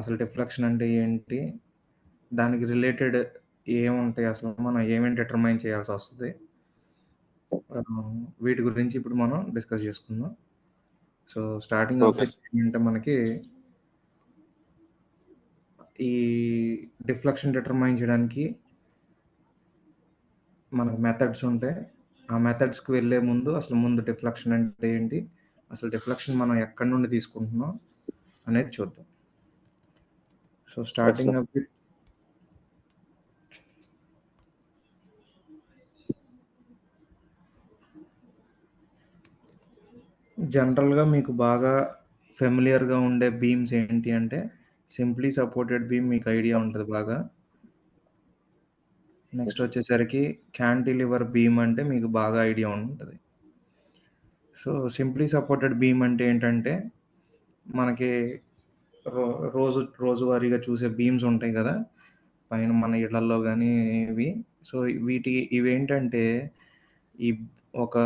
అసలు డిఫ్లెక్షన్ అంటే ఏంటి? దానికి రిలేటెడ్ ఏముంటాయి అసలు? మనం ఏమేమి డిటర్మైన్ చేయాల్సొస్తది? వీటి గురించి ఇప్పుడు మనం డిస్కస్ చేసుకుందాం. So, starting of okay. With ఏంటంటే మనకి ఈ డిఫ్లెక్షన్ డిటర్మైన్ చేయడానికి మనకు మెథడ్స్ ఉంటాయి. ఆ మెథడ్స్‌కి వెళ్ళే ముందు అసలు ముందు డిఫ్లెక్షన్ అంటే ఏంటి? అసలు డిఫ్లెక్షన్ మనం ఎక్కడి నుండి తీసుకుంటున్నాం అనేది చూద్దాం. So, yes starting sir. Of with జనరల్‌గా మీకు బాగా ఫెమిలియర్‌గా ఉండే బీమ్స్ ఏంటి అంటే, సింప్లీ సపోర్టెడ్ బీమ్ మీకు ఐడియా ఉంటది బాగా. Next yes. వచ్చేసరికి క్యాంటిలివర్ బీమ్ అంటే మీకు బాగా ఐడియా ఉంటది. సో, సింప్లీ సపోర్టెడ్ బీమ్ అంటే ఏంటంటే, మనకి రో రోజువారీగా చూసే బీమ్స్ ఉంటాయి గదా! పైన మన ఇళ్లల్లో గానీ ఇవి. సో, ఇవేంటంటే, ఈ ఒక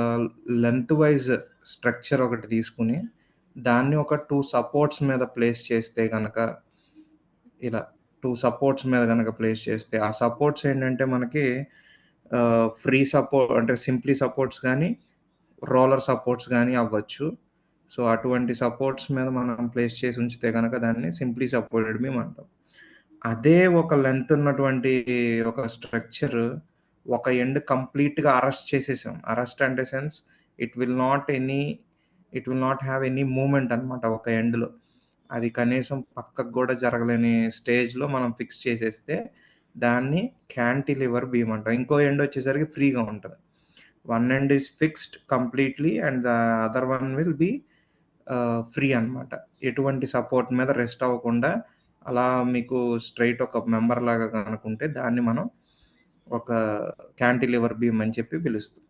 లెంత్ వైస్ స్ట్రక్చర్ ఒకటి తీసుకొని, దాన్ని ఒక 2 సపోర్ట్స్ మీద ప్లేస్ చేస్తే గనక, ఇలా 2 సపోర్ట్స్ మీద గనక ప్లేస్ చేస్తే, ఆ సపోర్ట్స్ ఏంటంటే మనకి అంటే సింప్లీ సపోర్ట్స్ గానీ, రోలర్ సపోర్ట్స్ గానీ అవ్వచ్చు. సో, అటువంటి సపోర్ట్స్ మీద మనం ప్లేస్ చేసి ఉంచితే గనక దాన్ని సింప్లీ సపోర్టెడ్ బీమ్ అంటాం. అదే ఒక లెంత్ ఉన్నటువంటి ఒక స్ట్రక్చర్ ఒక ఎండ్ కంప్లీట్‌గా అరెస్ట్ చేసేసాం. అరెస్ట్ అంటే sense it will not any it will not have any movement అన్నమాట ఒక ఎండ్‌లో. అది కనీసం పక్కకు గూడా జరగలేని స్టేజ్‌లో మనం ఫిక్స్ చేసేస్తే దాన్ని క్యాంటిలివర్ బీమ్ అంటాం. ఇంకో ఎండ్ వచ్చేసరికి ఫ్రీగా ఉంటది. One end is fixed completely and the other one will be free అన్నమాట. ఎటువంటి సపోర్ట్ మీద రెస్ట్ అవ్వకుండా అలా మీకు స్ట్రెయిట్ ఒక మెంబర్ లాగా గనుకుంటే దాన్ని మనం ఒక క్యాంటిలివర్ బీమ్ అని చెప్పి పిలుస్తాం.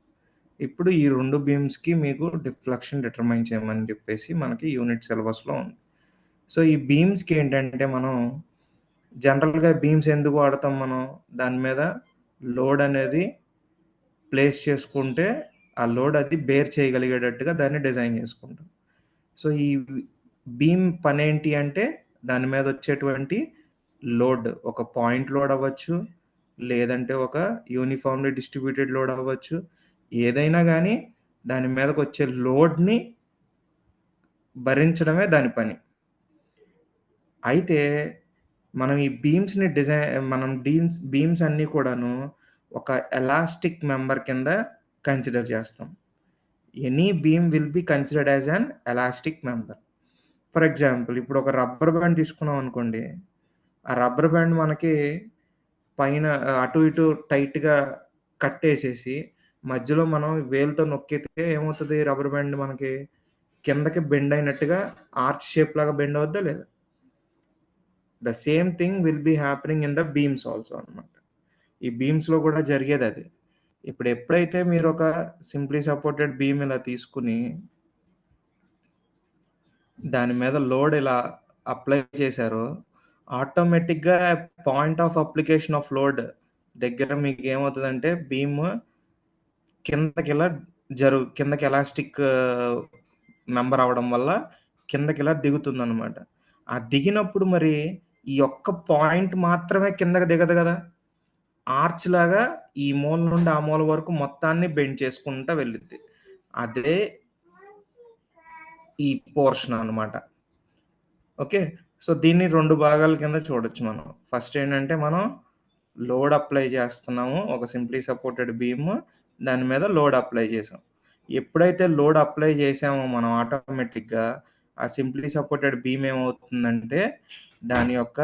ఇప్పుడు ఈ 2 బీమ్స్‌కి మీకు డిఫ్లెక్షన్ డిటర్మైన్ చేయమని చెప్పేసి మనకి యూనిట్ సిలబస్‌లో ఉంది. సో, ఈ బీమ్స్‌కి ఏంటంటే మనం జనరల్‌గా బీమ్స్ ఎందుకు వాడతాం మనం? దాని మీద లోడ్ అనేది ప్లేస్ చేసుకుంటే, ఆ లోడ్ అది బేర్ చేయగలిగేటట్టుగా దాన్ని డిజైన్ చేసుకుంటాం. సో, ఈ బీమ్ పనేంటి అంటే, దాని మీదొచ్చేటువంటి లోడ్ ఒక పాయింట్ లోడ్ అవ్వచ్చు, లేదంటే ఒక యూనిఫార్మ్‌లీ డిస్ట్రిబ్యూటెడ్ లోడ్ అవ్వచ్చు. ఏదైనా గానీ దాని మీదకొచ్చే లోడ్‌ని భరించడమే దాని పని. అయితే మనం ఈ బీమ్స్ అన్నీ కూడాను ఒక ఎలాస్టిక్ మెంబర్ కింద కన్సిడర్ చేస్తాం. Any beam will be considered as an elastic member. For example ఇప్పుడు ఒక రబ్బర్ బ్యాండ్ తీసుకున్నాం అనుకోండి. ఆ రబ్బర్ బ్యాండ్ మనకి పైన అటు ఇటు టైట్‌గా కట్టేసేసి, మధ్యలో మనం వేలుతో నొక్కితే ఏమవుతది రబ్బర్ బ్యాండ్ మనకి కిందకి బెండ్ అయినట్టుగా ఆర్చ్ షేప్ లాగా బెండ్ అవుద్దా లేదా? The same thing will be happening in the beams also అన్నమాట. ఈ బీమ్స్‌లో కూడా జరిగేదది. ఇప్పుడు ఎప్పుడైతే మీరొక సింప్లీ సపోర్టెడ్ బీమ్ ఇలా తీసుకొని దాని మీద లోడ్ ఇలా అప్లై చేశారో, ఆటోమేటిక్‌గా point of application of load దగ్గర మీకేమవుతదంటే బీమ్ కిందకిలా కిందకి ఎలాస్టిక్ మెంబర్ అవ్వడం వల్ల కిందకిలా దిగుతుందనమాట. ఆ దిగినప్పుడు మరి ఈ ఒక్క పాయింట్ మాత్రమే కిందకి దిగదు గదా! ఆర్చ్‌లాగా ఈ మూల నుండి ఆ మూల వరకు మొత్తాన్ని బెండ్ చేసుకుంటా వెళ్ళిద్ది. అదే ఈ పోర్షన్ అనమాట. ఓకే. సో, దీన్ని 2 భాగాల కింద చూడొచ్చు మనం. ఫస్ట్ ఏంటంటే మనం లోడ్ అప్లై చేస్తున్నాము. ఒక సింప్లీ సపోర్టెడ్ బీమ్ దాని మీద లోడ్ అప్లై చేసాం. ఎప్పుడైతే లోడ్ అప్లై చేసామో మనం ఆటోమేటిక్‌గా ఆ సింప్లీ సపోర్టెడ్ బీమ్ ఏమవుతుందంటే దాని యొక్క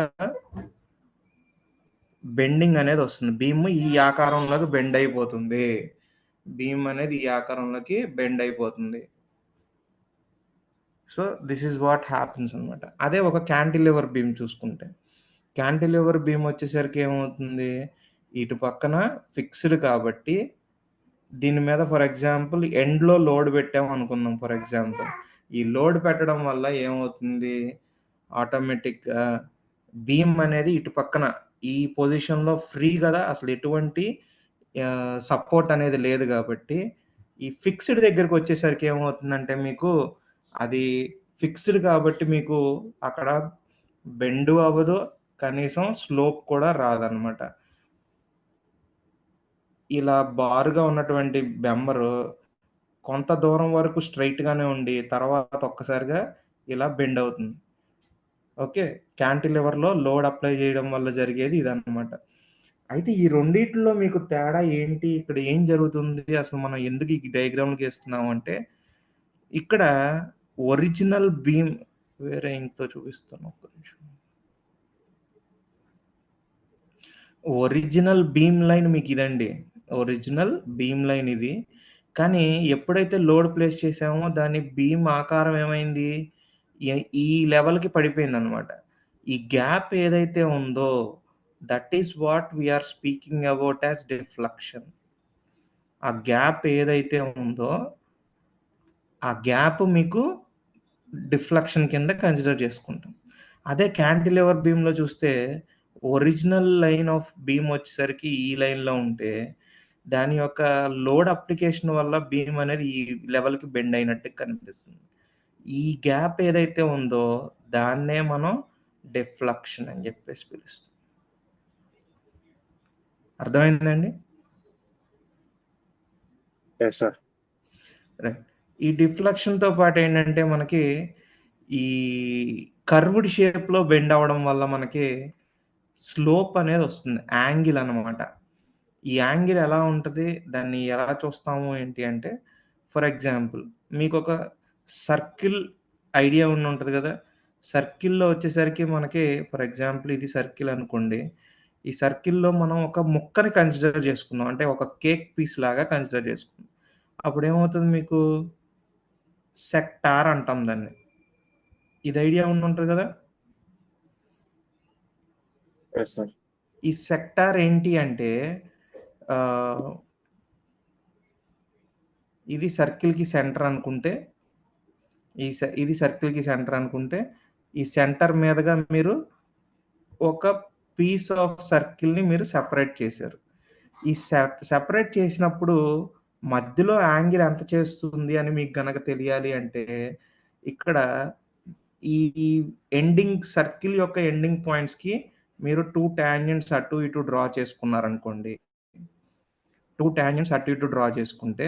బెండింగ్ అనేదొస్తుంది. బీమ్ ఈ ఆకారంలోకి బెండ్ అయిపోతుంది. బీమ్ అనేది ఈ ఆకారంలోకి బెండ్ అయిపోతుంది. So, this is what happens అనమాట. అదే ఒక క్యాంటిలివర్ బీమ్ చూసుకుంటే. క్యాంటిలివర్ బీమ్ వచ్చేసరికి ఏమవుతుంది? ఇటు పక్కన ఫిక్స్‌డ్ కాబట్టి దీని మీద ఫర్ ఎగ్జాంపుల్ ఎండ్‌లో లోడ్ పెట్టామనుకుందాం ఫర్ ఎగ్జాంపుల్. ఈ లోడ్ పెట్టడం వల్ల ఏమవుతుంది? ఆటోమేటిక్‌గా బీమ్ అనేది ఇటు పక్కన ఈ పొజిషన్‌లో ఫ్రీ గదా! అసలు ఎటువంటి సపోర్ట్ అనేది లేదు గాబట్టి, ఈ ఫిక్స్‌డ్ దగ్గరికొచ్చేసరికి ఏమవుతుందంటే మీకు అది ఫిక్స్‌డ్ కాబట్టి మీకు అక్కడ బెండు అవ్వదు. కనీసం స్లోప్ కూడా రాదనమాట. ఇలా బారుగా ఉన్నటువంటి బెంబరు కొంత దూరం వరకు స్ట్రెయిట్‌గానే ఉండి, తర్వాత ఒక్కసారిగా ఇలా బెండ్ అవుతుంది. ఓకే. క్యాంటిలివర్‌లో లోడ్ అప్లై చేయడం వల్ల జరిగేది ఇదనమాట. అయితే ఈ రెండిట్లో మీకు తేడా ఏంటి? ఇక్కడ ఏం జరుగుతుంది? అసలు మనం ఎందుకు ఈ డయాగ్రామ్‌లు గీస్తున్నాము అంటే, ఇక్కడ ఒరిజినల్ బీమ్ వేరే ఇంక్‌తో చూపిస్తాను. ఒక్క నిమిషం. ఒరిజినల్ బీమ్ లైన్ మీకిదండి. ఒరిజినల్ బీమ్ లైన్ ఇది. కానీ ఎప్పుడైతే లోడ్ ప్లేస్ చేసామో దాని బీమ్ ఆకారం ఏమైంది? ఈ లెవెల్‌కి పడిపోయిందనమాట. ఈ గ్యాప్ ఏదైతే ఉందో that is what we are speaking about as deflection. ఆ గ్యాప్ ఏదైతే ఉందో, ఆ గ్యాప్ మీకు డిఫ్లెక్షన్ కింద కన్సిడర్ చేసుకుంటాం. అదే క్యాంటిలివర్ బీమ్‌లో చూస్తే ఒరిజినల్ లైన్ ఆఫ్ బీమ్ వచ్చేసరికి ఈ లైన్‌లో ఉంటే, దాని యొక్క లోడ్ అప్లికేషన్ వల్ల బీమ్ అనేది ఈ లెవెల్‌కి బెండ్ అయినట్టు కనిపిస్తుంది. ఈ గ్యాప్ ఏదైతే ఉందో దాన్నే మనం డిఫ్లెక్షన్ అని జెప్పేసి పిలుస్తాం. అర్థమైందండి? Yes sir. రైట్. ఈ డిఫ్లెక్షన్‌తో పాటేంటంటే మనకి ఈ కర్వ్డ్ షేప్‌లో బెండ్ అవ్వడం వల్ల మనకి స్లోప్ అనేదొస్తుంది. యాంగిల్ అనమాట. ఈ యాంగిల్ ఎలా ఉంటది? దాన్ని ఎలా చూస్తాము ఏంటి అంటే, ఫర్ ఎగ్జాంపుల్ మీకొక సర్కిల్ ఐడియా ఉండుంటది గదా! సర్కిల్‌లో వచ్చేసరికి మనకి ఫర్ ఎగ్జాంపుల్ ఇది సర్కిల్ అనుకోండి. ఈ సర్కిల్‌లో మనం ఒక ముక్కని కన్సిడర్ చేసుకుందాం. అంటే ఒక కేక్ పీస్ లాగా కన్సిడర్ చేసుకుందాం. అప్పుడేమవుతది మీకు? సెక్టార్ అంటాం దాన్ని. ఇది ఐడియా ఉండుంటది గదా! Yes sir. ఈ సెక్టార్ ఏంటి అంటే ఆహ్, ఇది సర్కిల్‌కి సెంటర్ అనుకుంటే, ఇది సర్కిల్‌కి సెంటర్ అనుకుంటే, ఈ సెంటర్ మీదగా మీరు ఒక పీస్ ఆఫ్ సర్కిల్‌ని మీరు సెపరేట్ చేశారు. ఈ సెపరేట్ చేసినప్పుడు మధ్యలో యాంగిల్ ఎంత చేస్తుంది అని మీకు గనక తెలియాలి అంటే, ఇక్కడ ఈ ఎండింగ్ సర్కిల్ యొక్క ఎండింగ్ పాయింట్స్‌కి మీరు 2 టాంజెంట్స్ అటు ఇటు డ్రా చేసుకున్నారనుకోండి. 2 టాంజెంట్స్ అటు ఇటు డ్రా చేసుకుంటే,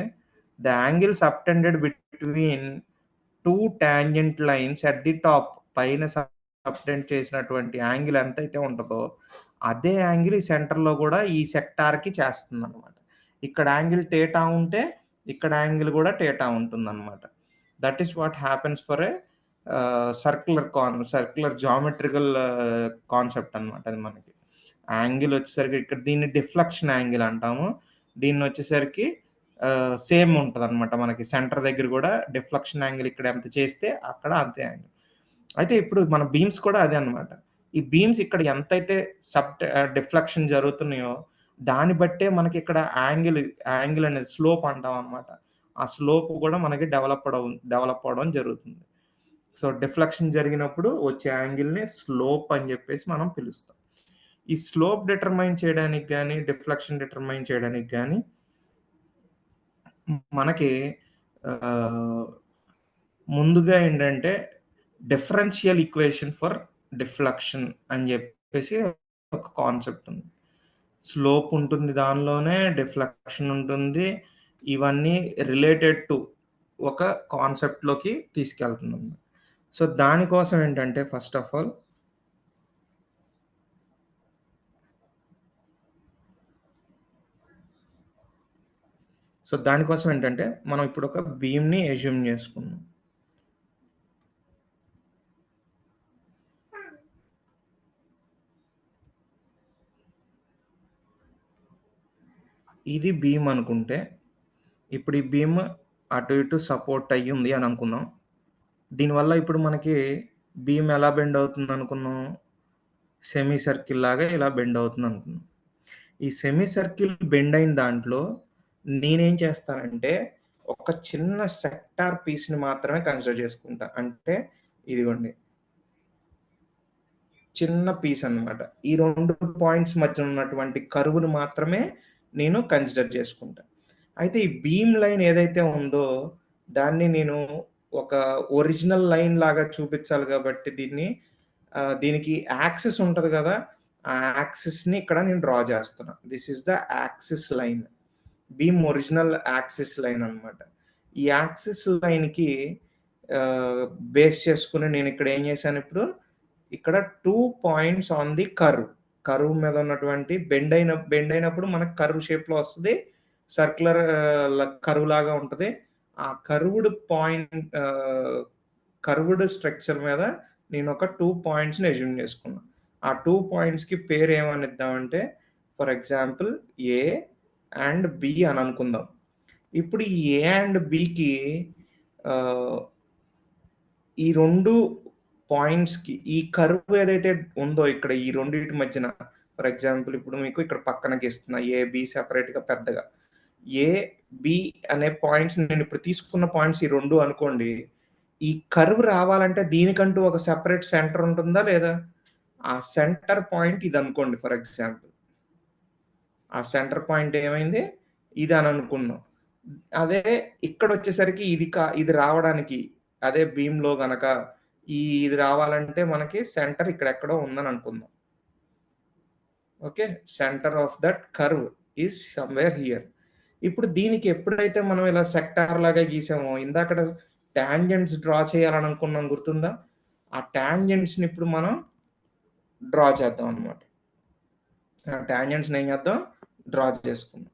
the angle subtended between 2 tangent lines at the top పైన సబ్టెండ్ చేసినటువంటి యాంగిల్ ఎంతైతే ఉంటదో, అదే యాంగిల్ ఈ సెంటర్‌లో గూడా ఈ సెక్టార్‌కి చేస్తుందనమాట. ఇక్కడ యాంగిల్ థీటా ఉంటే, ఇక్కడ యాంగిల్ గూడా థీటా ఉంటుందనమాట. That is what happens for a circular geometrical concept అనమాట అది మనకి. యాంగిల్ వచ్చేసరికి ఇక్కడ దీన్ని డిఫ్లెక్షన్ యాంగిల్ అంటాము. దీన్నొచ్చేసరికి సేమ్ ఉంటదనమాట. మనకి సెంటర్ దగ్గర గూడా డిఫ్లెక్షన్ యాంగిల్ ఇక్కడ ఎంత చేస్తే అక్కడ అంతే యాంగిల్. అయితే ఇప్పుడు మన బీమ్స్ కూడా అదే అనమాట. ఈ బీమ్స్ ఇక్కడ ఎంతైతే డిఫ్లెక్షన్ జరుగుతున్నాయో, దాన్ని బట్టే మనకిక్కడ యాంగిల్ అనేది స్లోప్ అంటాం అనమాట. ఆ స్లోప్ గూడా మనకి డెవలప్ అవ్వడం జరుగుతుంది. సో, డిఫ్లెక్షన్ జరిగినప్పుడు వచ్చే యాంగిల్‌ని స్లోప్ అని జెప్పేసి మనం పిలుస్తాం. ఈ స్లోప్ డిటర్మైన్ చేయడానికి గాని, డిఫ్లెక్షన్ డిటర్మైన్ చేయడానికి గాని మనకి ఆహ్, ముందుగా ఏంటంటే డిఫరెన్షియల్ ఈక్వేషన్ ఫర్ డిఫ్లెక్షన్ అని జెప్పేసి ఒక కాన్సెప్ట్ ఉంది. స్లోప్ ఉంటుంది దానిలోనే, డిఫ్లెక్షన్ ఉంటుంది. ఇవన్నీ రిలేటెడ్ టు ఒక కాన్సెప్ట్‌లోకి తీసుకెళ్తుందన్నమాట. సో, దానికోసం ఏంటంటే ఫస్ట్ ఆఫ్ ఆల్ దానికోసం ఏంటంటే మనం ఇప్పుడు ఒక బీమ్‌ని అస్యూమ్ చేసుకుందాం. ఇది బీమ్ అనుకుంటే, ఇప్పుడు ఈ బీమ్ అటు ఇటు సపోర్ట్ అయ్యుంది అని అనుకుందాం. దీనివల్ల ఇప్పుడు మనకి బీమ్ ఎలా బెండ్ అవుతుందనుకున్నాం? సెమీ సర్కిల్ లాగా ఇలా బెండ్ అవుతుందనుకున్నాం. ఈ సెమీ సర్కిల్ బెండ్ అయిన దాంట్లో నేనేం చేస్తానంటే, ఒక చిన్న సెక్టార్ పీస్‌ని మాత్రమే కన్సిడర్ చేసుకుంటా. అంటే ఇదిగోండి. చిన్న పీస్ అన్నమాట. ఈ 2 పాయింట్స్ మధ్య ఉన్నటువంటి కర్వ్‌ని మాత్రమే నేను కన్సిడర్ చేసుకుంటా. అయితే ఈ బీమ్ లైన్ ఏదైతే ఉందో, దాన్ని నేను ఒక ఒరిజినల్ లైన్ లాగా చూపించాలి కాబట్టి దీన్ని దీనికి యాక్సిస్ ఉంటది గదా! ఆ యాక్సిస్‌ని ఇక్కడ నేను డ్రా చేస్తున్నా. This is the axis line. Beam original axis line అనమాట. ఈ యాక్సిస్ లైన్‌కి ఆహ్, బేస్ చేసుకొని నేనిక్కడ ఏం చేశానిప్పుడు, ఇక్కడ 2 points on the curve. Curve మీద ఉన్నటువంటి బెండ్ అయినప్పుడు మనకు కర్వ్ షేప్‌లో వస్తది. సర్క్యులర్ కర్వ్ లాగా ఉంటది. ఆ కర్వ్డ్ స్ట్రక్చర్ మీద నేనొక 2 పాయింట్స్‌ని అస్యూమ్ చేసుకున్నా. ఆ 2 పాయింట్స్‌కి పేరు ఏమనిద్దామంటే, for example A and B అని అనుకుందాం. ఇప్పుడు ఈ ఏ అండ్ బికి ఆహ్, ఈ 2 పాయింట్స్‌కి ఈ కర్వ్ ఏదైతే ఉందో ఇక్కడ ఈ రెండిటి మధ్యన, ఫర్ ఎగ్జాంపుల్ ఇప్పుడు మీకు ఇక్కడ పక్కన గీస్తున్నా. ఏ, బి సెపరేట్‌గా పెద్దగా. ఏ, బి అనే పాయింట్స్ నేనిప్పుడు తీసుకున్న పాయింట్స్ ఈ 2 అనుకోండి. ఈ కర్వ్ రావాలంటే దీనికంటూ ఒక సెపరేట్ సెంటర్ ఉంటుందా? లేదా? ఆ సెంటర్ పాయింట్ ఇదనుకోండి ఫర్ ఎగ్జాంపుల్. ఆ సెంటర్ పాయింట్ ఏమైంది? ఇదని అనుకున్నాం. అదే ఇక్కడొచ్చేసరికి ఇది రావడానికి అదే బీమ్‌లో గనక ఇది రావాలంటే మనకి సెంటర్ ఇక్కడెక్కడో ఉందని అనుకుందాం. Okay. Centre of that curve is somewhere here. ఇప్పుడు దీనికి ఎప్పుడైతే మనం ఇలా సెక్టార్ లాగా గీసామో, ఇందాకడ టాంజెంట్స్ డ్రా చేయాలని అనుకున్నాం గుర్తుందా? ఆ టాంజెంట్స్‌ని ఇప్పుడు మనం డ్రా చేద్దాం అన్నమాట. ఆ టాంజెంట్స్‌ని ఏం చేద్దాం? డ్రా చేసుకుందాం.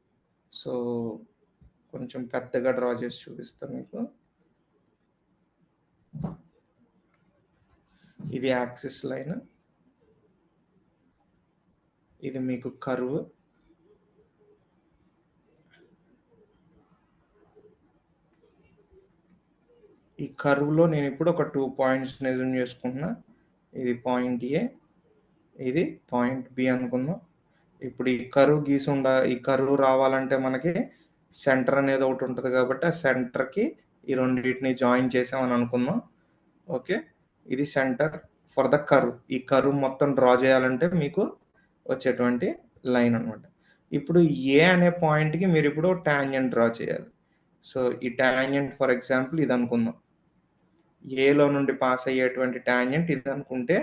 సో, కొంచెం పెద్దగా డ్రా చేసి చూపిస్తా మీకు. ఇది యాక్సిస్ లైన్. ఇది మీకు కర్వ్. ఈ కర్వ్‌లో నేనిప్పుడు ఒక 2 పాయింట్స్‌ని అస్యూమ్ చేసుకుంటున్నా. ఇది పాయింట్ ఏ, ఇది పాయింట్ బి అనుకుందాం. ఇప్పుడు ఈ కర్వ్ రావాలంటే మనకి సెంటర్ అనేది ఒకటుంటది కాబట్టి, ఆ సెంటర్‌కి ఈ రెండిటిని జాయిన్ చేసామని అనుకుందాం. ఓకే. ఇది సెంటర్ ఫర్ ద కర్వ్. ఈ కర్వ్ మొత్తం డ్రా చేయాలంటే మీకు వచ్చేటువంటి లైన్ అన్నమాట. ఇప్పుడు ఏ అనే పాయింట్‌కి మీరిప్పుడు టాంజెంట్ డ్రా చేయాలి. సో, ఈ టాంజెంట్ ఫర్ ఎగ్జాంపుల్ ఇదనుకుందాం. ఏలో నుండి పాస్ అయ్యేటువంటి టాంజెంట్ ఇదనుకుంటే,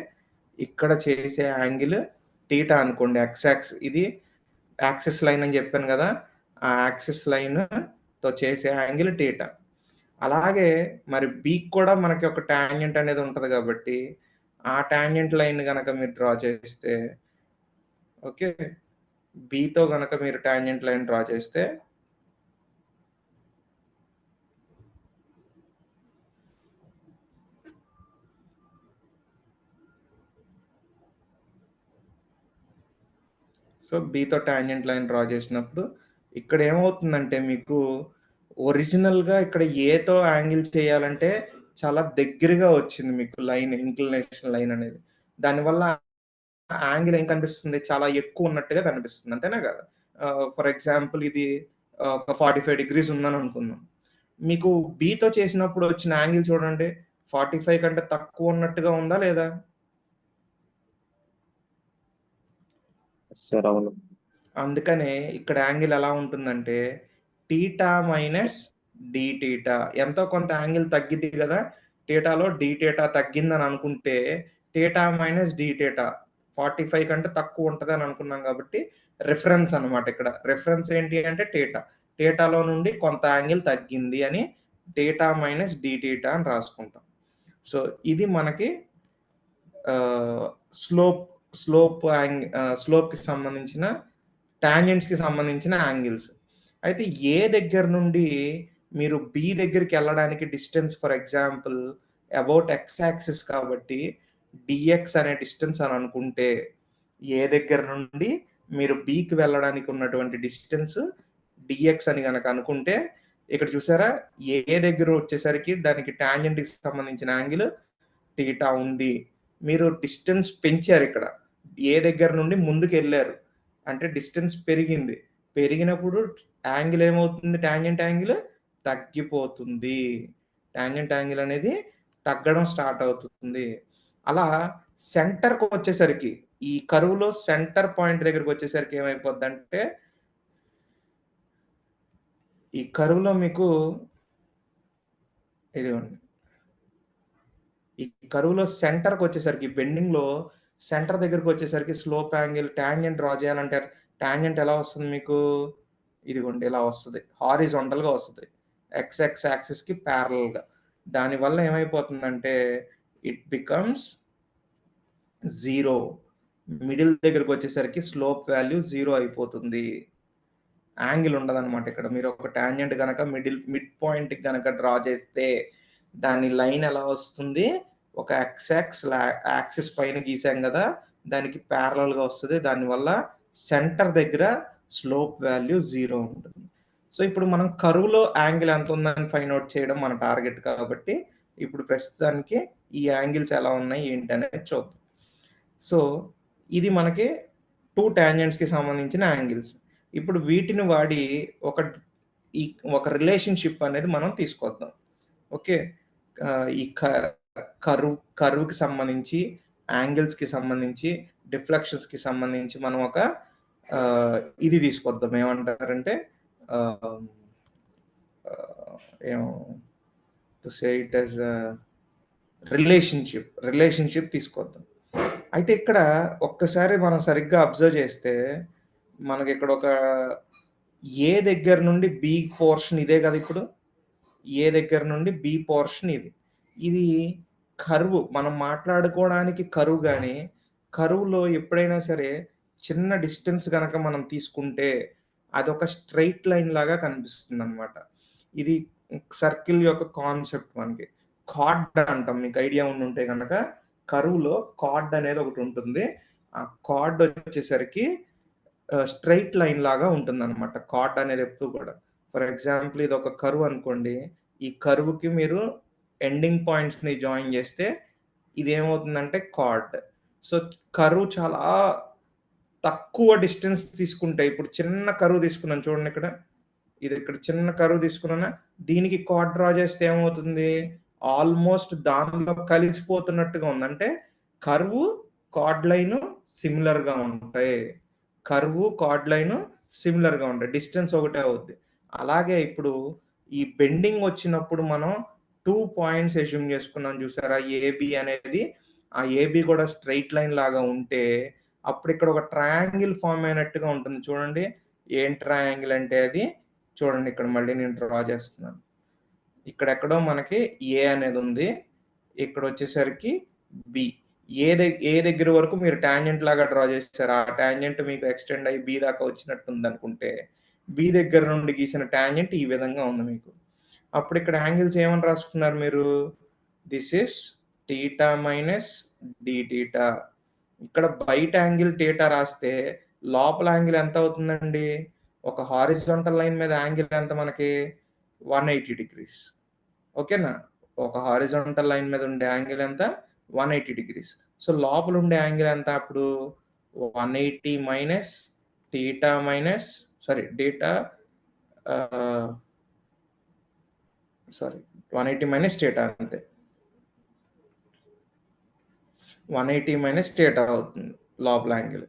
ఇక్కడ చేసే యాంగిల్ థీటా అనుకోండి. ఇది యాక్సిస్ లైన్ అని చెప్పాను గదా! ఆ యాక్సిస్ లైన్‌తో చేసే యాంగిల్ థీటా. అలాగే మరి బీకి కూడా మనకి ఒక టాంజెంట్ అనేది ఉంటది గాబట్టి, ఆ టాంజెంట్ లైన్ గనక మీరు డ్రా చేస్తే ఓకే. బీతో గనక మీరు టాంజెంట్ లైన్ డ్రా చేస్తే సో, బీతో టాంజెంట్ లైన్ డ్రా చేసినప్పుడు ఇక్కడ ఏమవుతుందంటే మీకు ఒరిజినల్‌గా ఇక్కడ ఏతో యాంగిల్ చేయాలంటే చాలా దగ్గరగా వచ్చింది మీకు ఇంక్లినేషన్ లైన్ అనేది. దానివల్ల యాంగిల్ ఏం కనిపిస్తుంది? చాలా ఎక్కువున్నట్టుగా కనిపిస్తుంది. అంతేనా కాదా? ఫర్ ఎగ్జాంపుల్ ఇది ఒక 45 డిగ్రీస్ ఉందని అనుకుందాం. మీకు బీతో చేసినప్పుడు వచ్చిన యాంగిల్ చూడండి. 45 కంటే తక్కువ ఉన్నట్టుగా ఉందా? లేదా? సార్ అవును. అందుకనే ఇక్కడ యాంగిల్ ఎలా ఉంటుందంటే టీటా మైనస్ డి టీటా. ఎంతో కొంత యాంగిల్ తగ్గిద్ది గదా! టీటాలో డి టీటా తగ్గిందని అనుకుంటే టీటా మైనస్ డి టీటా 45 కంటే తక్కువ ఉంటదని అనుకున్నాం కాబట్టి రిఫరెన్స్ అన్నమాట ఇక్కడ. రిఫరెన్స్ ఏంటి అంటే టీటా. టీటాలో నుండి కొంత యాంగిల్ తగ్గింది అని టీటా మైనస్ డి టీటా అని రాసుకుంటాం. సో, ఇది మనకి ఆహ్, స్లోప్ స్లోప్‌కి సంబంధించిన టాంజెంట్స్‌కి సంబంధించిన యాంగిల్స్. అయితే ఏ దగ్గర నుండి మీరు బి దగ్గరికెళ్ళడానికి distance for example about X axis కాబట్టి డీఎక్స్ అనే డిస్టెన్స్ అని అనుకుంటే, ఏ దగ్గర నుండి మీరు బికి వెళ్ళడానికి ఉన్నటువంటి డిస్టెన్స్ డీఎక్స్ అని గనక అనుకుంటే, ఇక్కడ చూసారా? ఏ దగ్గర వచ్చేసరికి దానికి టాంజెంట్‌కి సంబంధించిన యాంగిల్ థీటా ఉంది. మీరు డిస్టెన్స్ పెంచారిక్కడ. ఏ దగ్గర నుండి ముందుకెళ్లారు. అంటే డిస్టెన్స్ పెరిగింది. పెరిగినప్పుడు యాంగిల్ ఏమవుతుంది? టాంజెంట్ యాంగిల్ తగ్గిపోతుంది. టాంజెంట్ యాంగిల్ అనేది తగ్గడం స్టార్ట్ అవుతుంది. అలా సెంటర్‌కొచ్చేసరికి ఈ కర్వ్‌లో సెంటర్ పాయింట్ దగ్గరకొచ్చేసరికి ఏమైపోద్దంటే, ఈ కర్వ్‌లో మీకు ఇదిగోండి. ఈ కర్వ్‌లో సెంటర్‌కొచ్చేసరికి బెండింగ్‌లో సెంటర్ దగ్గరకొచ్చేసరికి స్లోప్ యాంగిల్ టాంజెంట్ డ్రా చేయాలంటే టాంజెంట్ ఎలా వస్తుంది మీకు? ఇదిగోండి ఇలా వస్తది. హారిజాంటల్‌గా వస్తది. ఎక్స్ యాక్సిస్‌కి ప్యారలెల్‌గా. దానివల్ల ఏమైపోతుందంటే ఇట్ బికమ్స్ 0. మిడిల్ దగ్గరకొచ్చేసరికి స్లోప్ వాల్యూ 0 అయిపోతుంది. యాంగిల్ ఉండదనమాట ఇక్కడ. మీరు ఒక టాంజెంట్ గనక మిడ్ పాయింట్‌కి గనక డ్రా చేస్తే దాని లైన్ ఎలా వస్తుంది? ఒక యాక్సిస్ పైన గీసాం గదా! దానికి ప్యారలెల్‌గా వస్తది. దానివల్ల సెంటర్ దగ్గర స్లోప్ వాల్యూ 0 ఉంటుంది. సో, ఇప్పుడు మనం కర్వ్‌లో యాంగిల్ ఎంతుందని ఫైండ్ ఔట్ చేయడం మన టార్గెట్ కాబట్టి, ఇప్పుడు ప్రస్తుతానికి ఈ యాంగిల్స్ ఎలా ఉన్నాయి ఏంటనేది చూద్దాం. సో, ఇది మనకి 2 టాంజెంట్స్‌కి సంబంధించిన యాంగిల్స్. ఇప్పుడు వీటిని వాడి ఒక ఈ ఒక రిలేషన్‌షిప్ అనేది మనం తీసుకొద్దాం. ఓకే. ఈ కర్వ్‌కి సంబంధించి, యాంగిల్స్‌కి సంబంధించి, డిఫ్లెక్షన్స్‌కి సంబంధించి మనం ఒక ఇది తీసుకొద్దాం. ఏమంటారంటే ఆహ్, ఆహ్, ఏమో to say it as relationship తీసుకొద్దాం. అయితే ఇక్కడ ఒక్కసారి మనం సరిగ్గా అబ్జర్వ్ చేస్తే, మనకిక్కడ ఒక ఏ దగ్గర నుండి బి పోర్షన్ ఇదే కదా ఇప్పుడు. ఏ దగ్గర నుండి బి పోర్షన్ ఇది. ఇది కర్వ్ మనం మాట్లాడుకోవడానికి కర్వ్ గాని, కర్వ్‌లో ఎప్పుడైనా సరే చిన్న డిస్టెన్స్ గనక మనం తీసుకుంటే, అదొక స్ట్రెయిట్ లైన్ లాగా కనిపిస్తుందనమాట. ఇది సర్కిల్ యొక్క కాన్సెప్ట్ మనకి. కార్డ్ అంటాం. మీకు ఐడియా ఉండుంటే గనక కర్వ్‌లో కార్డ్ అనేది ఒకటుంటుంది. ఆ కార్డ్ వచ్చేసరికి స్ట్రెయిట్ లైన్ లాగా ఉంటుందనమాట. కార్డ్ అనేది ఎప్పుడు కూడా. ఫర్ ఎగ్జాంపుల్ ఇదొక కర్వ్ అనుకోండి. ఈ కర్వ్‌కి మీరు ఎండింగ్ పాయింట్స్‌ని జాయిన్ చేస్తే ఇదేమవుతుందంటే కార్డ్. సో, కర్వ్ చాలా తక్కువ డిస్టెన్స్ తీసుకుంటే ఇప్పుడు చిన్న కర్వ్ తీసుకున్నాను చూడండి ఇక్కడ. ఇది ఇక్కడ చిన్న కర్వ్ తీసుకున్నానా, దీనికి కార్డ్ డ్రా చేస్తే ఏమవుతుంది? ఆల్‌మోస్ట్ దానిలో కలిసిపోతున్నట్టుగా ఉంది. అంటే కర్వ్, కార్డ్ లైను సిమిలర్‌గా ఉంటాయి. కర్వ్, కార్డ్ లైను సిమిలర్‌గా ఉంటాయి. డిస్టెన్స్ ఒకటే అవుద్ది. అలాగే ఇప్పుడు ఈ బెండింగ్ వచ్చినప్పుడు మనం 2 పాయింట్స్ అస్యూమ్ చేసుకున్నాం చూసారా? ఏబీ అనేది ఆ ఏబీ కూడా స్ట్రెయిట్ లైన్ లాగా ఉంటే, అప్పుడు ఇక్కడ ఒక ట్రయాంగిల్ ఫార్మ్ అయినట్టుగా ఉంటుంది చూడండి. ఏం ట్రయాంగిల్ అంటే అది చూడండి ఇక్కడ మళ్ళీ నేను డ్రా చేస్తున్నాను. ఇక్కడెక్కడో మనకి ఏ అనేదుంది. ఇక్కడొచ్చేసరికి బి. ఏ దగ్గర వరకు మీరు టాంజెంట్ లాగా డ్రా చేసారో, ఆ టాంజెంట్ మీకు ఎక్స్‌టెండ్ అయ్యి బి దాకా వచ్చినట్టుందనుకుంటే, బి దగ్గర నుండి గీసిన టాంజెంట్ ఈ విధంగా ఉంది మీకు. అప్పుడిక్కడ యాంగిల్స్ ఏమని రాసుకున్నారు మీరు? This is theta minus D theta. ఇక్కడ బయట యాంగిల్ థీటా రాస్తే, లోపల యాంగిల్ ఎంత అవుతుందండి? ఒక హారిజాంటల్ లైన్ మీద యాంగిల్ ఎంత మనకి? 180 డిగ్రీస్. ఓకేనా? ఒక హారిజాంటల్ లైన్ మీద ఉండే యాంగిల్ ఎంత? 180 డిగ్రీస్. సో, లోపల ఉండే యాంగిల్ ఎంత అప్పుడు? 180 మైనస్ థీటా మైనస్ థీటా ఆహ్, సారీ 180 మైనస్ థీటా అంతే. 180 మైనస్ థీటా అవుతుంది లోపల angle.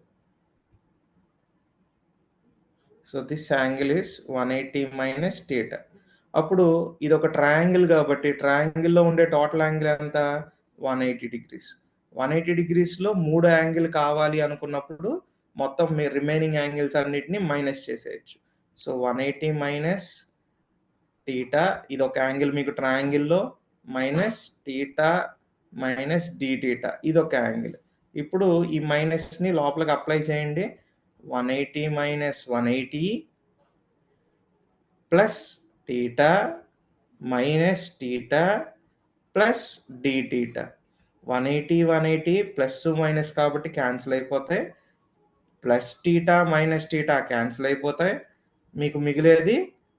So, this angle is 180 minus theta. అప్పుడు ఇదొక ట్రయాంగిల్ గాబట్టి, ట్రయాంగిల్‌లో ఉండే టోటల్ యాంగిల్ ఎంత? 180 డిగ్రీస్. 180 డిగ్రీస్‌లో 3 యాంగిల్ కావాలి అనుకున్నప్పుడు, మొత్తం మీ రిమైనింగ్ యాంగిల్స్ అన్నిటిని మైనస్ చేసేయొచ్చు. సో, 180 మైనస్ థీటా ఇదొక యాంగిల్ మీకు ట్రయాంగిల్‌లో minus theta minus D theta ఇదొక యాంగిల్. ఇప్పుడు ఈ మైనస్‌ని లోపలికి అప్లై చేయండి. 180 minus 180 plus theta minus theta plus D theta. 180, 180 plus minus కాబట్టి క్యాన్సిల్ అయిపోతాయి. Plus theta minus theta cancel అయిపోతాయి. మీకు మిగిలేది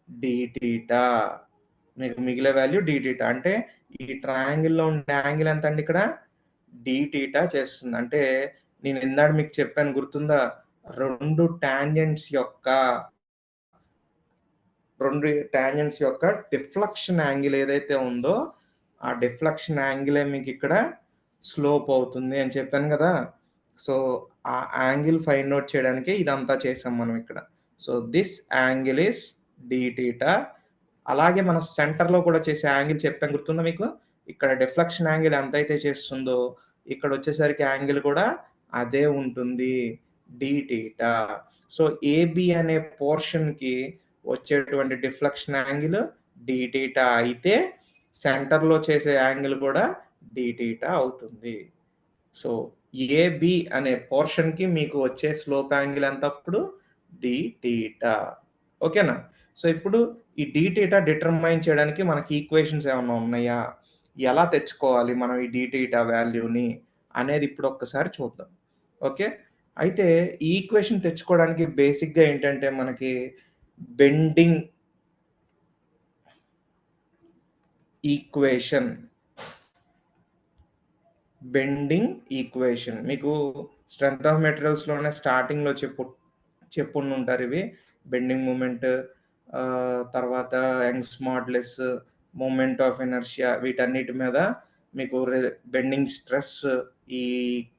డి థీటా. మీకు మిగిలే వాల్యూ డి థీటా. అంటే ఈ ట్రయాంగిల్‌లో ఉండే యాంగిల్ ఎంతండి ఇక్కడ? డి థీటా చేస్తుంది. అంటే నేను ఇందాక మీకు చెప్పాను గుర్తుందా? 2 టాంజెంట్స్ యొక్క 2 టాంజెంట్స్ యొక్క డిఫ్లెక్షన్ యాంగిల్ ఏదైతే ఉందో, ఆ డిఫ్లెక్షన్ యాంగిలే మీకిక్కడ స్లోప్ అవుతుంది అని చెప్పాను గదా! సో, ఆ యాంగిల్ ఫైండ్ ఔట్ చేయడానికే ఇదంతా చేసాం మనం ఇక్కడ. So, this angle is d theta. అలాగే మనం సెంటర్‌లో కూడా చేసే యాంగిల్ చెప్పాం గుర్తుందా మీకు? ఇక్కడ డిఫ్లెక్షన్ యాంగిల్ ఎంతైతే చేస్తుందో ఇక్కడ వచ్చేసరికి యాంగిల్ కూడా అదే ఉంటుంది, dθ. సో ఏబి అనే పోర్షన్కి వచ్చేటువంటి డిఫ్లెక్షన్ యాంగిల్ dθ అయితే సెంటర్లో చేసే యాంగిల్ కూడా dθ అవుతుంది. సో ఏబి అనే పోర్షన్కి మీకు వచ్చే స్లోప్ యాంగిల్ ఎంత అప్పుడు dθ. ఓకేనా? సో ఇప్పుడు ఈ dθ డిటర్మైన్ చేయడానికి మనకి ఈక్వేషన్స్ ఏమైనా ఉన్నాయా, ఎలా తెచ్చుకోవాలి మనం ఈ dθ వాల్యూని అనేది ఇప్పుడు ఒక్కసారి చూద్దాం. ఓకే, అయితే ఈ ఈక్వేషన్ తెచ్చుకోవడానికి బేసిక్గా ఏంటంటే మనకి బెండింగ్ ఈక్వేషన్ మీకు స్ట్రెంగ్త్ ఆఫ్ మెటీరియల్స్లోనే స్టార్టింగ్లో చెప్పుండి ఉంటారు ఇవి. బెండింగ్ మూమెంట్, తర్వాత Young's modulus, moment of inertia, వీటన్నిటి మీద మీకు బెండింగ్ స్ట్రెస్, ఈ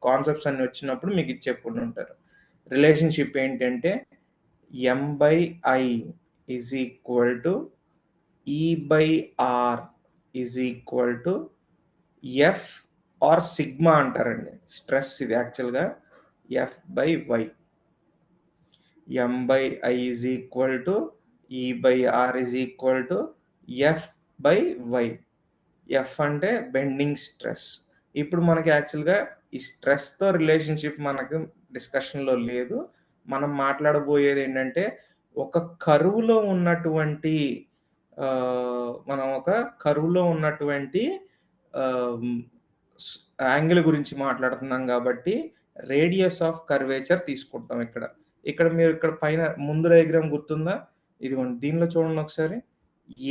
కాన్సెప్ట్స్ అన్ని వచ్చినప్పుడు మీకు ఇది చెప్పుండి ఉంటారు. రిలేషన్షిప్ ఏంటంటే M/I is equal to E/R is equal to F or sigma అంటారండి. స్ట్రెస్ ఇది యాక్చువల్గా F/Y. M/I is equal to E/R is equal to F/Y. F అంటే బెండింగ్ స్ట్రెస్. ఇప్పుడు మనకి యాక్చువల్గా ఈ స్ట్రెస్తో రిలేషన్షిప్ మనకు డిస్కషన్లో లేదు. మనం మాట్లాడబోయేది ఏంటంటే ఒక కరువులో ఉన్నటువంటి యాంగిల్ గురించి మాట్లాడుతున్నాం కాబట్టి రేడియస్ ఆఫ్ కర్వేచర్ తీసుకుంటాం. ఇక్కడ మీరు ఇక్కడ పైన ముందు డయాగ్రామ్ గుర్తుందా? ఇదిగోండి, దీనిలో చూడండి ఒకసారి.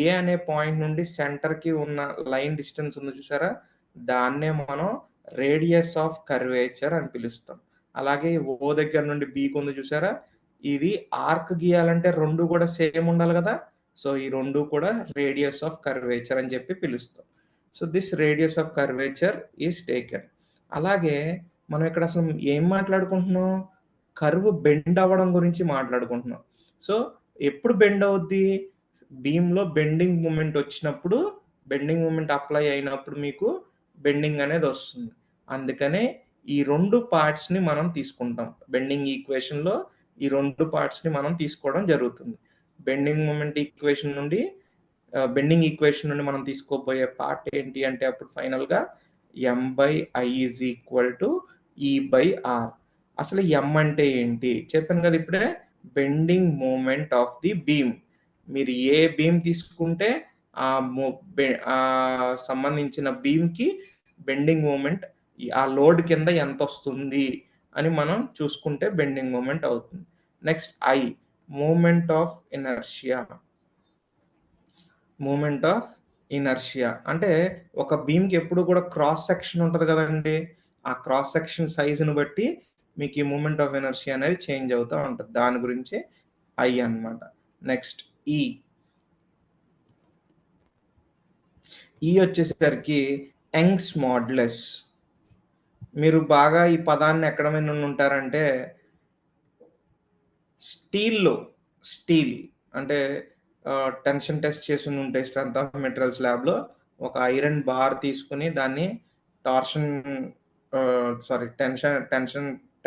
ఏ అనే పాయింట్ నుండి సెంటర్కి ఉన్న లైన్ డిస్టెన్స్ ఉంది చూసారా, దాన్నే మనం రేడియస్ ఆఫ్ కర్వేచర్ అని పిలుస్తాం. అలాగే ఓ దగ్గర నుండి బీకి ఉంది చూసారా, ఇది ఆర్క్ గీయాలంటే రెండు కూడా సేమ్ ఉండాలి కదా. సో ఈ రెండు కూడా రేడియస్ ఆఫ్ కర్వేచర్ అని చెప్పి పిలుస్తాం. So this radius of curvature is taken. అలాగే మనం ఇక్కడ అసలు ఏం మాట్లాడుకుంటున్నాం? కర్వ్ బెండ్ అవ్వడం గురించి మాట్లాడుకుంటున్నాం. సో ఎప్పుడు బెండ్ అవుద్ది? బీమ్లో బెండింగ్ మూమెంట్ వచ్చినప్పుడు, బెండింగ్ మూమెంట్ అప్లై అయినప్పుడు మీకు బెండింగ్ అనేది వస్తుంది. అందుకనే ఈ రెండు పార్ట్స్ని మనం తీసుకుంటాం. బెండింగ్ ఈక్వేషన్లో ఈ రెండు పార్ట్స్ని మనం తీసుకోవడం జరుగుతుంది. బెండింగ్ ఈక్వేషన్ నుండి మనం తీసుకోబోయే పార్ట్ ఏంటి అంటే అప్పుడు ఫైనల్గా M/I is equal to E/R. అసలు M అంటే ఏంటి చెప్పాను కదా ఇప్పుడే, bending moment of the beam. మీరు ఏ బీమ్ తీసుకుంటే ఆ సంబంధించిన బీమ్కి బెండింగ్ మూమెంట్ ఆ లోడ్ కింద ఎంత వస్తుంది అని మనం చూసుకుంటే బెండింగ్ మూమెంట్ అవుతుంది. Next I, moment of inertia అంటే ఒక బీమ్కి ఎప్పుడు కూడా క్రాస్ సెక్షన్ ఉంటుంది కదండి. ఆ క్రాస్ సెక్షన్ సైజును బట్టి మీకు ఈ మూమెంట్ ఆఫ్ ఇనర్షియా అనేది చేంజ్ అవుతూ ఉంటుంది. దాని గురించి I అన్నమాట. నెక్స్ట్ E వచ్చేసరికి యంగ్స్ మాడ్యులస్. మీరు బాగా ఈ పదాన్ని ఎక్కడ విని ఉంటారంటే స్టీల్ అంటే టెన్షన్ టెస్ట్ చేసి ఉంటే స్ట్రెంగ్త్ ఆఫ్ మెటీరియల్స్ ల్యాబ్లో ఒక ఐరన్ బార్ తీసుకుని దాన్ని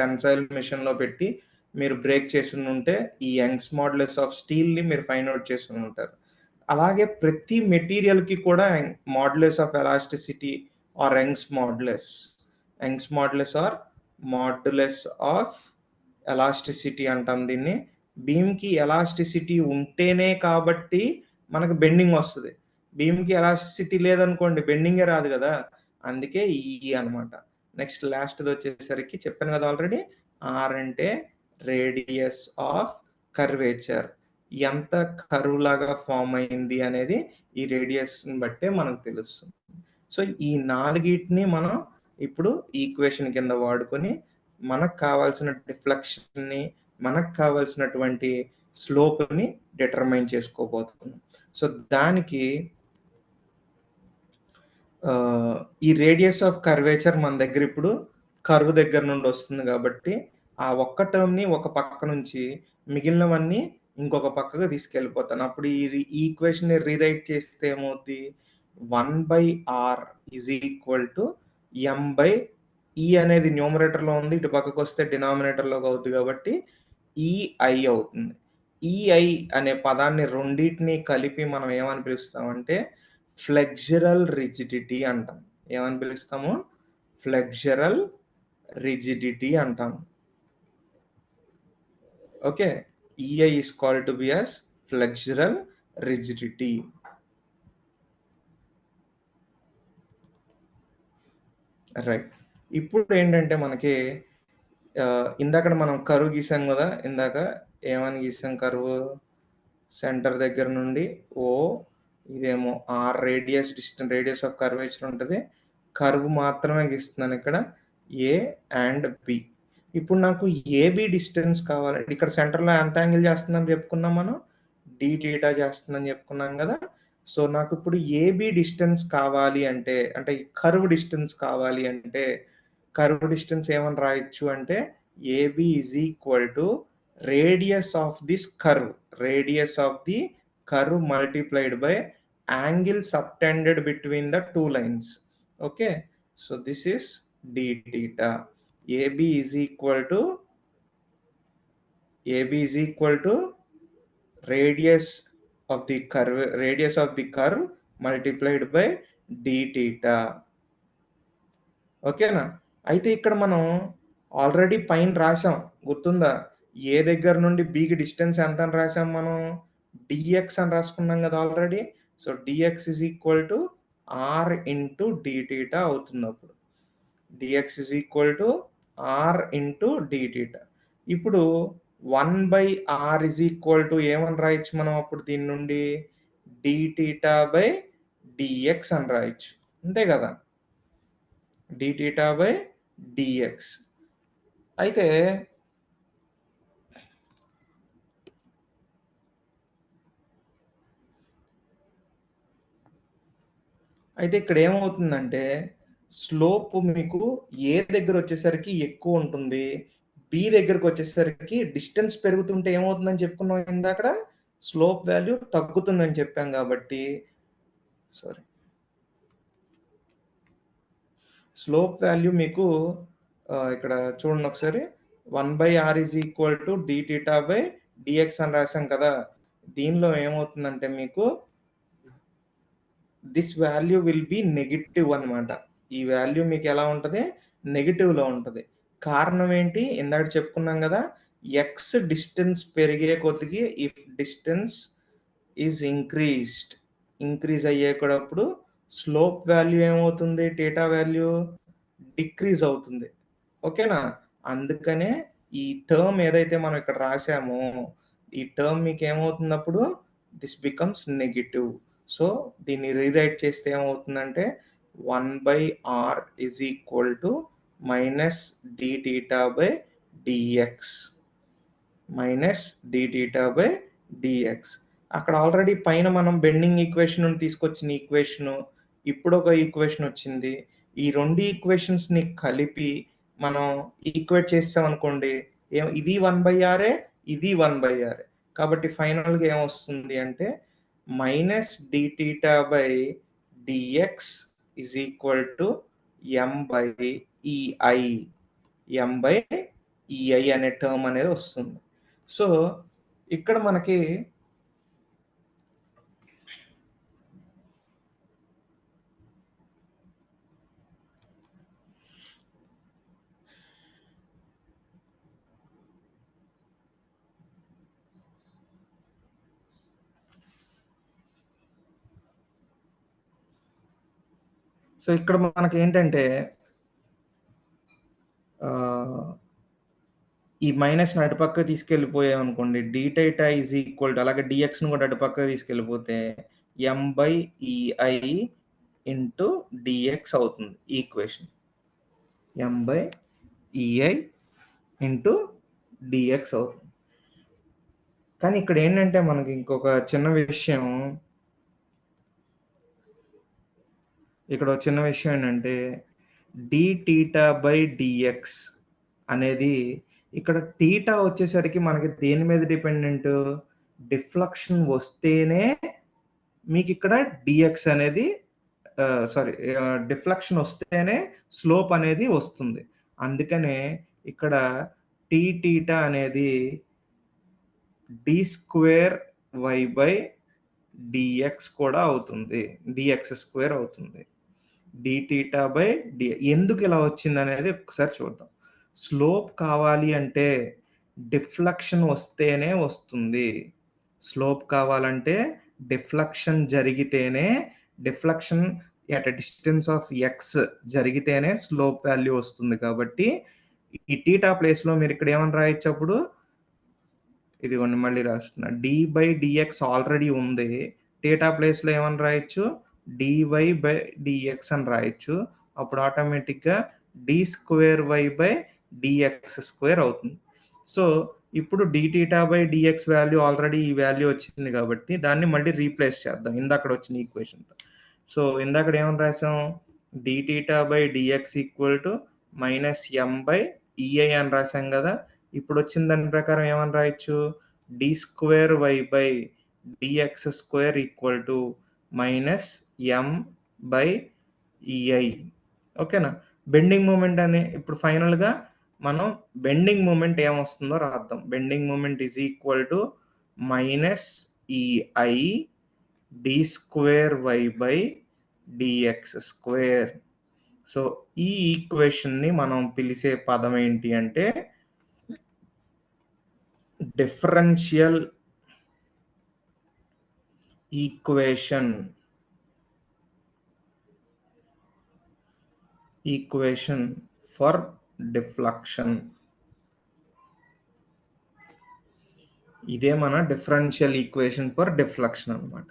టెన్సైల్ మిషన్లో పెట్టి మీరు బ్రేక్ చేసి ఉంటే ఈ యంగ్స్ మాడ్యులస్ ఆఫ్ స్టీల్ని మీరు ఫైండ్ అవుట్ చేసి ఉంటారు. అలాగే ప్రతి మెటీరియల్కి కూడా modulus of elasticity or Young's modulus or modulus of elasticity అంటాం దీన్ని. బీమ్కి ఎలాస్టిసిటీ ఉంటేనే కాబట్టి మనకు బెండింగ్ వస్తుంది. బీమ్కి ఎలాస్టిసిటీ లేదనుకోండి బెండింగే రాదు కదా. అందుకే ఈ అనమాట. నెక్స్ట్ లాస్ట్ది వచ్చేసరికి చెప్పాను కదా ఆల్రెడీ, R అంటే రేడియస్ ఆఫ్ కర్వేచర్. ఎంత కర్వ్ లాగా ఫామ్ అయింది అనేది ఈ రేడియస్ని బట్టే మనకు తెలుస్తుంది. సో ఈ నాలుగిటిని మనం ఇప్పుడు ఈక్వేషన్ కింద వాడుకొని మనకు కావాల్సిన డిఫ్లెక్షన్ని, మనకు కావాల్సినటువంటి స్లోప్ని డిటర్మైన్ చేసుకోబోతున్నాం. సో దానికి ఈ రేడియస్ ఆఫ్ కర్వేచర్ మన దగ్గర ఇప్పుడు కర్వ్ దగ్గర నుండి వస్తుంది కాబట్టి ఆ ఒక్క టర్మ్ని ఒక పక్క నుంచి మిగిలినవన్నీ ఇంకొక పక్కకు తీసుకెళ్ళిపోతాను. అప్పుడు ఈ ఈక్వేషన్ని రీరైట్ చేస్తే ఏమవుద్ది, 1/r is equal to m/e అనేది న్యూమరేటర్లో ఉంది, ఇటు పక్కకు వస్తే డినామినేటర్లోకి అవుతుంది కాబట్టి ఈఐ అవుతుంది. ఈఐ అనే పదాన్ని రెండింటిని కలిపి మనం ఏమని పిలుస్తామంటే ఫ్లెక్జరల్ రిజిడిటీ అంటాం. ఏమని పిలుస్తాము? ఫ్లెక్జరల్ రిజిడిటీ అంటాం. Okay, EI is called to be as flexural rigidity. Right. ఇప్పుడు ఏంటంటే మనకి ఇందాక మనం కర్వ్ గీసాం కదా, ఇందాక ఏమని గీసాం? కర్వ్ సెంటర్ దగ్గర నుండి ఓ, ఇదేమో ఆర్ రేడియస్ ఆఫ్ కర్వేచర్ ఉంటుంది. కర్వ్ మాత్రమే గీస్తున్నాను ఇక్కడ, ఏ అండ్ బి. ఇప్పుడు నాకు ఏబి డిస్టెన్స్ కావాలంటే ఇక్కడ సెంటర్లో ఎంత యాంగిల్ చేస్తుందని చెప్పుకున్నాం మనం? డి టీటా చేస్తుందని చెప్పుకున్నాం కదా. సో నాకు ఇప్పుడు ఏబి డిస్టెన్స్ కావాలి అంటే, అంటే కర్వ్ డిస్టెన్స్ కావాలి అంటే, కర్వ్ డిస్టెన్స్ ఏమని రాయొచ్చు అంటే AB is equal to radius of this curve, radius of the curve multiplied by angle subtended between the two lines. Okay, so this is d theta. AB is equal to radius of the curve multiplied by d theta. ఓకేనా? అయితే ఇక్కడ మనం already పైన రాసాం, గుర్తుందా? ఏ దగ్గర నుండి బికి distance ఎంత అని రాసాం మనం? డిఎక్స్ అని రాసుకున్నాం కదా already. So dx is equal to R into d theta అవుతుంది. అప్పుడు dx is equal to R into d theta. ఇప్పుడు 1/r ఈజ్ ఈక్వల్ టు ఏమని రాయొచ్చు మనం అప్పుడు దీని నుండి? డి టీటా బై డిఎక్స్ అని రాయొచ్చు, అంతే కదా? D theta by dx. అయితే ఇక్కడ ఏమవుతుందంటే స్లోప్ మీకు ఏ దగ్గర వచ్చేసరికి ఎక్కువ ఉంటుంది, బి దగ్గరకు వచ్చేసరికి డిస్టెన్స్ పెరుగుతుంటే ఏమవుతుందని చెప్పుకున్నాం ఇందాక? స్లోప్ వాల్యూ తగ్గుతుందని చెప్పాం కాబట్టి, సారీ, స్లోప్ వాల్యూ మీకు ఇక్కడ చూడండి ఒకసారి, 1/r is equal to d theta by dx అని రాసాం కదా. దీనిలో ఏమవుతుందంటే మీకు this value will be negative అనమాట. ఈ వాల్యూ మీకు ఎలా ఉంటుంది? నెగిటివ్లో ఉంటుంది. కారణం ఏంటి? ఇందాక చెప్పుకున్నాం కదా, ఎక్స్ డిస్టెన్స్ పెరిగే కొద్దికి ఇఫ్ డిస్టెన్స్ ఈజ్ ఇంక్రీజ్ అయ్యేటప్పుడు స్లోప్ వాల్యూ ఏమవుతుంది? టీటా వాల్యూ డిక్రీజ్ అవుతుంది. ఓకేనా? అందుకనే ఈ టర్మ్ ఏదైతే మనం ఇక్కడ రాసామో, ఈ టర్మ్ మీకు ఏమవుతున్నప్పుడు దిస్ బికమ్స్ నెగిటివ్. సో దీన్ని రీరైట్ చేస్తే ఏమవుతుందంటే 1/r is equal to minus d theta by dx, minus d theta by dx. అక్కడ ఆల్రెడీ పైన మనం బెండింగ్ ఈక్వేషన్ తీసుకొచ్చిన ఈక్వేషను, ఇప్పుడు ఒక ఈక్వేషన్ వచ్చింది. ఈ రెండు ఈక్వేషన్స్ని కలిపి మనం ఈక్వేట్ చేస్తాం అనుకోండి, ఇది 1/r, ఇది 1/r. కాబట్టి ఫైనల్గా ఏమొస్తుంది అంటే minus d theta by dx is equal to m/ei, m/ei అనే టర్మ్ అనేది వస్తుంది. సో ఇక్కడ మనకి ఏంటంటే ఈ మైనస్ అటుపక్క తీసుకెళ్ళిపోయాం అనుకోండి, d theta is equal to, అలాగే డిఎక్స్ను కూడా అటుపక్క తీసుకెళ్ళిపోతే m/ei ఇంటూ డిఎక్స్ అవుతుంది ఈక్వేషన్. m/ei ఇంటూ డిఎక్స్ అవుతుంది. కానీ ఇక్కడ ఏంటంటే మనకి ఇంకొక చిన్న విషయం, ఏంటంటే డి టీటా బై డిఎక్స్ అనేది ఇక్కడ టీటా వచ్చేసరికి మనకి దేని మీద డిపెండెంట్? డిఫ్లక్షన్ వస్తేనే మీకు ఇక్కడ డిఎక్స్ అనేది డిఫ్లెక్షన్ వస్తేనే స్లోప్ అనేది వస్తుంది. అందుకనే ఇక్కడ టీ టీటా అనేది d square y by dx కూడా అవుతుంది, డిఎక్స్ స్క్వేర్ అవుతుంది. డి టీటా బై డి ఎందుకు ఇలా వచ్చింది అనేది ఒకసారి చూద్దాం. స్లోప్ కావాలి అంటే డిఫ్లెక్షన్ వస్తేనే వస్తుంది. స్లోప్ కావాలంటే డిఫ్లెక్షన్ జరిగితేనే, deflection at distance of X జరిగితేనే స్లోప్ వాల్యూ వస్తుంది. కాబట్టి ఈ టీటా ప్లేస్లో మీరు ఇక్కడ ఏమని రాయొచ్చు అప్పుడు, ఇదిగోండి మళ్ళీ రాస్తున్నా, డి బై డిఎక్స్ ఆల్రెడీ ఉంది. టీటా ప్లేస్లో ఏమని రాయొచ్చు, డివై బై డిఎక్స్ అని రాయొచ్చు. అప్పుడు ఆటోమేటిక్గా d square y by dx square అవుతుంది. సో ఇప్పుడు d theta by dx value already ఈ వాల్యూ వచ్చింది కాబట్టి దాన్ని మళ్ళీ రీప్లేస్ చేద్దాం ఇందాక వచ్చిన ఈక్వేషన్తో. సో ఇందాక ఏమని రాసాం, d theta by dx equal to minus M by EI అని రాసాం కదా. ఇప్పుడు వచ్చిన దాని ప్రకారం ఏమని రాయొచ్చు, d square y by dx square equal to minus M by EI. ఓకేనా. బెండింగ్ మూమెంట్ అని ఇప్పుడు ఫైనల్గా మనం బెండింగ్ మూమెంట్ ఏమొస్తుందో రాద్దాం. Bending moment is equal to minus EI d square y by dx square. So ఈ ఈక్వేషన్ని మనం పిలిచే పదం ఏంటి అంటే డిఫరెన్షియల్ ఈక్వేషన్ ఫర్ డిఫ్లెక్షన్. ఇదే మన డిఫరెన్షియల్ ఈక్వేషన్ ఫర్ డిఫ్లెక్షన్ అన్నమాట.